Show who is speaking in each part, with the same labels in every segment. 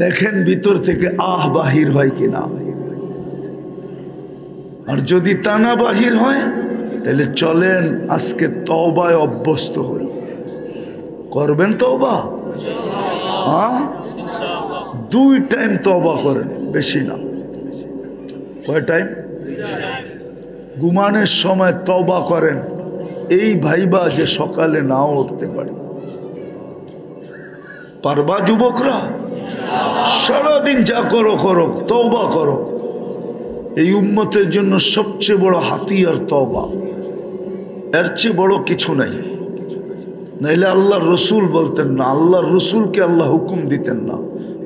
Speaker 1: দেখেন ভিতর থেকে আহ বাহির হয় কিনা। আর যদি তা না বাহির হয় তাহলে চলেন আজকে তওবায় অভ্যস্ত হই। করবেন তওবা? হ্যাঁ, 2 টাইম তওবা করেন, বেশি না। কয় টাইম? ঘুমানোর সময় তওবা করেন, এই ভাইবা যে সকালে নাও উঠতে পারি। পারবা যুবকরা? সারাদিন যা করো করো, তওবা করো। এই উম্মতের জন্য সবচেয়ে বড় হাতিয়ার তওবা, এর চেয়ে বড় কিছু নাই। নাইলে আল্লাহর রসুল বলতেন না, আল্লাহর রসুলকে আল্লাহ হুকুম দিতেন না।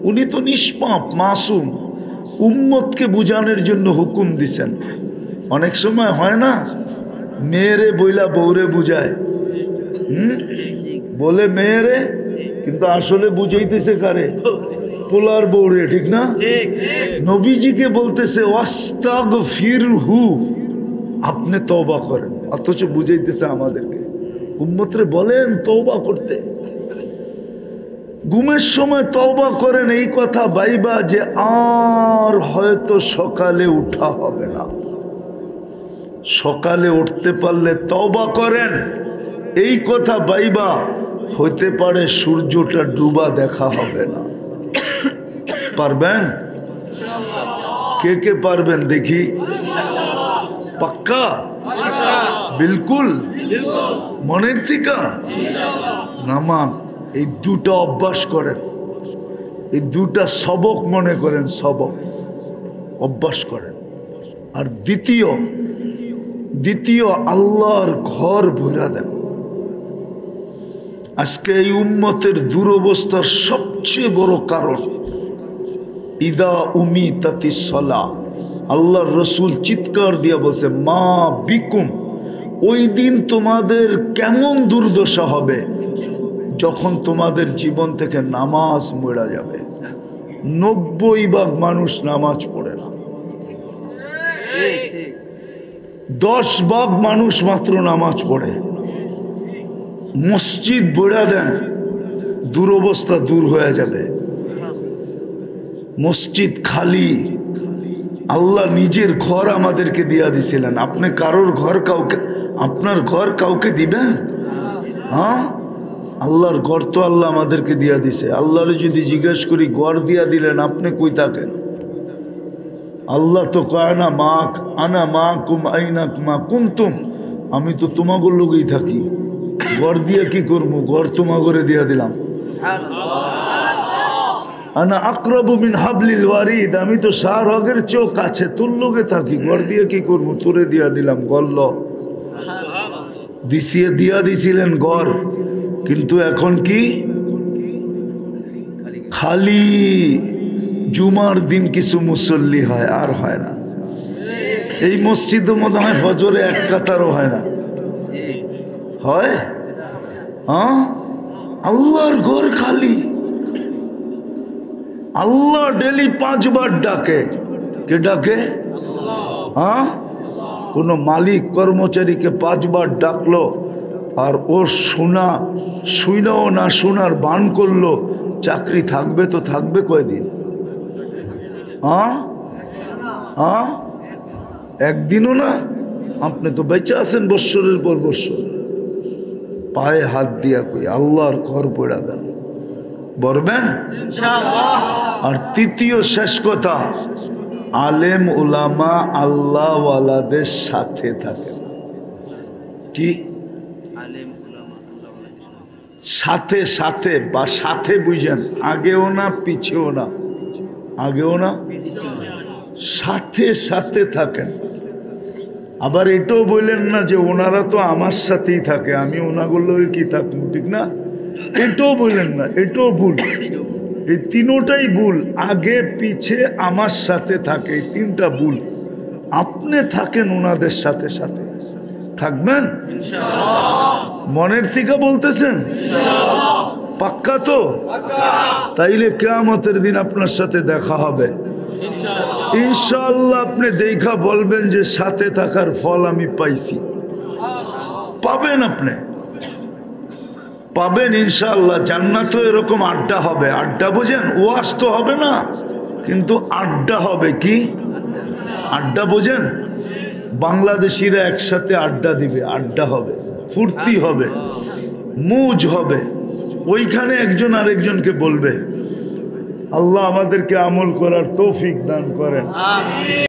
Speaker 1: উনি তো নিষ্পাপ মাসুম, উম্মতকে বুঝানোর জন্য হুকুম দিছেন। অনেক সময় হয় না, মেয়েরে বইলা বউরে বুঝায়, বলে মেয়েরে, কিন্তু আসলে বুঝাইতেছে কারে? পোলার বউরে, ঠিক না? নবীজিকে বলতেছে ওয়াস্তাগফিরহু, আপনি তওবা করেন, অথচ বুঝাইতেছে আমাদেরকে। উম্মতরে বলেন তওবা করতে। ঘুমের সময় তওবা করেন, এই কথা ভাইবা যে আর হয়তো সকালে উঠা হবে না। সকালে উঠতে পারলে তওবা করেন, এই কথা ভাইবা হইতে পারে সূর্যটা ডুবা দেখা হবে না। পারবেন? কে কে পারবেন দেখি? পাক্কা? বিলকুল? মনের থিকা? নামান এই 2টা অভ্যাস করেন, এই 2টা সবক মনে করেন, সবক অভ্যাস করেন। আর দ্বিতীয় আল্লাহর ঘর ভরা দেন। আজকে এই উম্মতের দুরবস্থার সবচেয়ে বড় কারণ ইদা উমিতাতিস সালাহ। আল্লাহর রসুল চিৎকার দিয়ে বলছে মা বিকুম, ওই দিন তোমাদের কেমন দুর্দশা হবে যখন তোমাদের জীবন থেকে নামাজ মরে যাবে। 90% মানুষ নামাজ পড়ে না, 10% মানুষ মাত্র নামাজ পড়ে। মসজিদ ভরে দেন, দুরবস্থা দূর হয়ে যাবে। মসজিদ খালি, আল্লাহ নিজের ঘর আমাদেরকে দিয়া দিছিলেন। আপনি কারোর ঘর কাউকে, আপনার ঘর কাউকে দিবেন? হ্যাঁ, আল্লাহর ঘর তো আল্লাহ আমাদেরকে দিয়া দিছে। আল্লাহরে যদি জিজ্ঞেস করি ঘর দিয়া দিলেন, আপনি কই থাকেন? আল্লাহ তো কয় না আনা মা কুম আইনা মা কুনতুম, আমি তো তোমাগোর লোকেই থাকি, ঘর দিয়া কি করবো? ঘর তোমাগরে দিয়া দিলাম। আনা আকরাবু মিন হাবলিল ওয়ারিদ, আমি তো সার হগের চেয়েও কাছে তোর লোকে থাকি, ঘর দিয়ে কি করবো? তোরে দিয়া দিলাম। গল্ল দিয়া দিছিলেন ঘর, কিন্তু এখন কি? খালি জুমার দিন কিছু মুসল্লি হয়, আর হয় না। এই মসজিদে মনে হয় ফজরে 1 কাতারও হয় না। হয়? হ্যাঁ, আল্লাহর ঘর খালি। আল্লাহ ডেলি 5 বার ডাকে। কে ডাকে? হ্যাঁ, কোন মালিক কর্মচারীকে 5 বার ডাকলো, আর ও শুনাও না শোনার বান করলো, চাকরি থাকবে তো থাকবে কয়দিন? হ্যাঁ হ্যাঁ, একদিনও না। আপনি তো বেঁচে আছেন বৎসরের পর বৎসর। পায়ে হাত দিয়া কই আল্লাহর ঘর পড়া দেন, বলবেন? আর তৃতীয় শেষ কথা, আলেম উলামা আল্লাহ ওয়ালাদের সাথে থাকে। কি সাথে? সাথে বা সাথে বুঝেন, আগেও না পিছেও না, আগেও না, সাথে সাথে থাকেন। আবার এটাও বললেন না যে ওনারা তো আমার সাথেই থাকে, আমি ওনাগুলো কি থাকবো, ঠিক না? এটাও বললেন না, এটাও ভুল। এই 3টাই ভুল। আগে পিছে আমার সাথে থাকে, এই 3টা ভুল। আপনি থাকেন ওনাদের সাথে সাথে, থাকবেন মনের থেকে বলতেছেন? পাক্কা তো? তাইলে কিয়ামতের দিন আপনার সাথে দেখা হবে ইনশাআল্লাহ। আপনি দেখা বলবেন যে সাথে থাকার ফল আমি পাইছি। পাবেন আপনি, পাবেন ইনশাআল্লাহ। জান্নাতেও এরকম আড্ডা হবে। আড্ডা বোঝেন? ওয়াজ তো হবে না, কিন্তু আড্ডা হবে। কি আড্ডা বোঝেন? বাংলাদেশিরা একসাথে আড্ডা দিবে, আড্ডা হবে, ফুর্তি হবে, মুজ হবে। ওইখানে একজন আরেকজনকে বলবে। আল্লাহ আমাদেরকে আমল করার তৌফিক দান করেন।